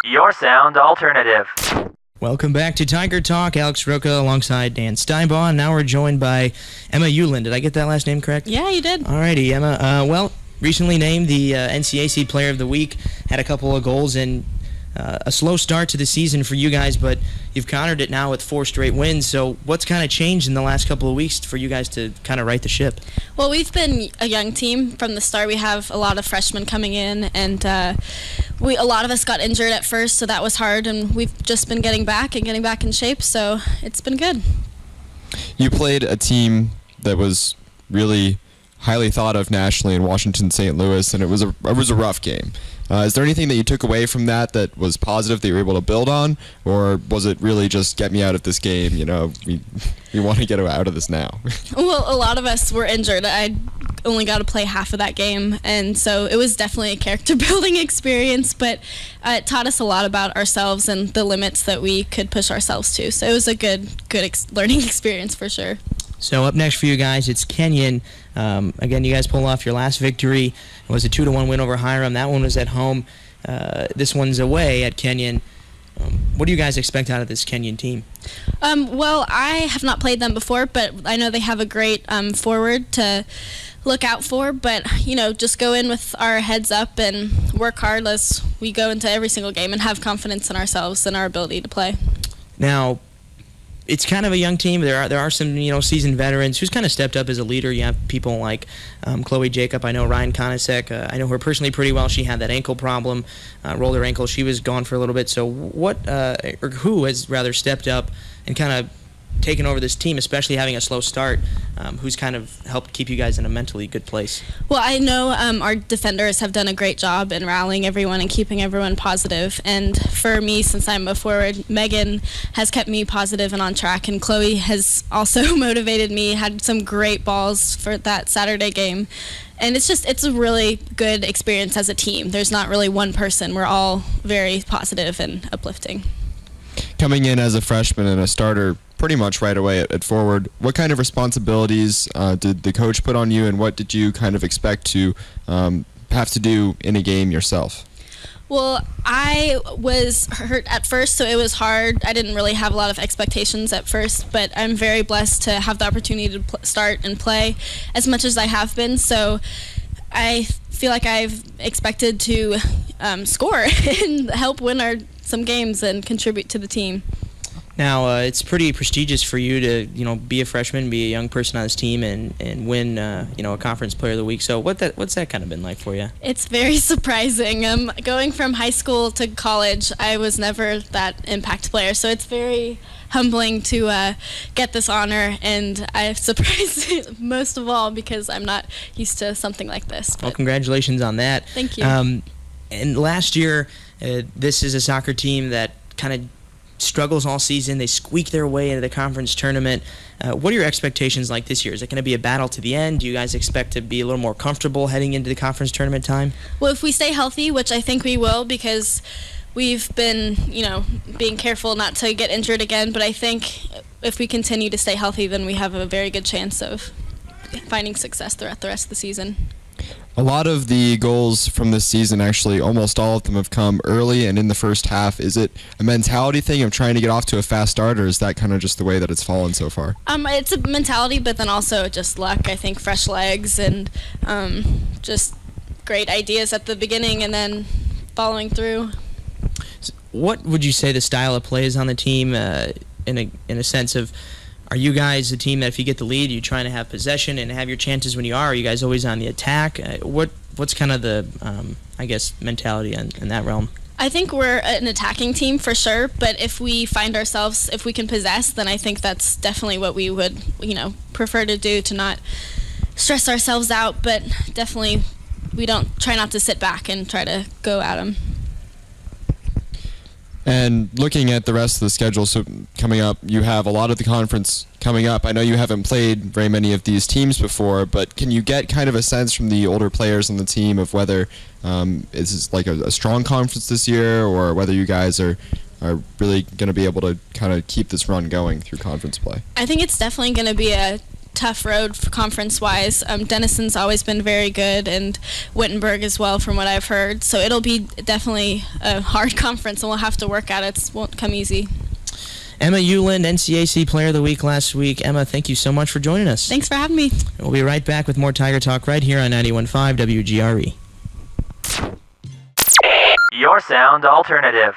Your sound alternative. Welcome back to Tiger Talk. Alex Roca alongside Dan Steinbaugh. Now we're joined by Emma Ueland. Did I get that last name correct? Yeah, you did. Alrighty, Emma. Recently named the NCAC Player of the Week. Had a couple of goals and a slow start to the season for you guys, but you've countered it now with 4 straight wins. So what's kind of changed in the last couple of weeks for you guys to kind of right the ship? Well, we've been a young team from the start. We have a lot of freshmen coming in, and a lot of us got injured at first, so that was hard, and we've just been getting back in shape, so it's been good. You played a team that was really highly thought of nationally in Washington, St. Louis, and it was a rough game. Is there anything that you took away from that was positive that you were able to build on, or was it really just get me out of this game? You know, we want to get out of this now. Well, a lot of us were injured. I only got to play half of that game, and so it was definitely a character-building experience, but it taught us a lot about ourselves and the limits that we could push ourselves to. So it was a good learning experience for sure. So up next for you guys, it's Kenyon. Again, you guys pulled off your last victory. It was a 2-1 win over Hiram. That one was at home. This one's away at Kenyon. What do you guys expect out of this Kenyon team? Well, I have not played them before, but I know they have a great forward to look out for. But, just go in with our heads up and work hard as we go into every single game and have confidence in ourselves and our ability to play. Now, it's kind of a young team. There are some seasoned veterans who's kind of stepped up as a leader. You have people like Chloe Jacob. I know Ryan Konasek. I know her personally pretty well. She had that ankle problem, rolled her ankle. She was gone for a little bit. So who has rather stepped up and kind of taken over this team, especially having a slow start, who's kind of helped keep you guys in a mentally good place? Well, I know our defenders have done a great job in rallying everyone and keeping everyone positive. And for me, since I'm a forward, Megan has kept me positive and on track, and Chloe has also motivated me, had some great balls for that Saturday game. And it's a really good experience as a team. There's not really one person. We're all very positive and uplifting. Coming in as a freshman and a starter pretty much right away at forward, what kind of responsibilities did the coach put on you, and what did you kind of expect to have to do in a game yourself? Well, I was hurt at first, so it was hard. I didn't really have a lot of expectations at first, but I'm very blessed to have the opportunity to start and play as much as I have been. So I feel like I've expected to score and help win some games and contribute to the team. Now, it's pretty prestigious for you to, be a freshman, be a young person on this team, and win, a Conference Player of the Week. So what's that kind of been like for you? It's very surprising. Going from high school to college, I was never that impact player, so it's very humbling to get this honor, and I'm surprised most of all because I'm not used to something like this. Well, congratulations on that. Thank you. And last year, this is a soccer team that kind of struggles all season. They squeak their way into the conference tournament. What are your expectations like this year? Is it going to be a battle to the end? Do you guys expect to be a little more comfortable heading into the conference tournament time? Well, if we stay healthy, which I think we will, because we've been, being careful not to get injured again, but I think if we continue to stay healthy, then we have a very good chance of finding success throughout the rest of the season. A lot of the goals from this season, actually almost all of them, have come early and in the first half. Is it a mentality thing of trying to get off to a fast start, or is that kind of just the way that it's fallen so far? It's a mentality, but then also just luck. I think fresh legs and just great ideas at the beginning and then following through. What would you say the style of play is on the team in a sense of, are you guys a team that if you get the lead, you're trying to have possession and have your chances when you are? Are you guys always on the attack? What's kind of the, mentality in that realm? I think we're an attacking team for sure, but if we find ourselves, if we can possess, then I think that's definitely what we would, prefer to do, to not stress ourselves out, but definitely we don't try not to sit back and try to go at them. And looking at the rest of the schedule, so coming up, you have a lot of the conference coming up. I know you haven't played very many of these teams before, but can you get kind of a sense from the older players on the team of whether it's like a strong conference this year, or whether you guys are really going to be able to kind of keep this run going through conference play? I think it's definitely going to be a tough road conference-wise. Denison's always been very good, and Wittenberg as well, from what I've heard. So it'll be definitely a hard conference, and we'll have to work at it. It won't come easy. Emma Ueland, NCAC Player of the Week last week. Emma, thank you so much for joining us. Thanks for having me. We'll be right back with more Tiger Talk right here on 91.5 WGRE. Your sound alternative.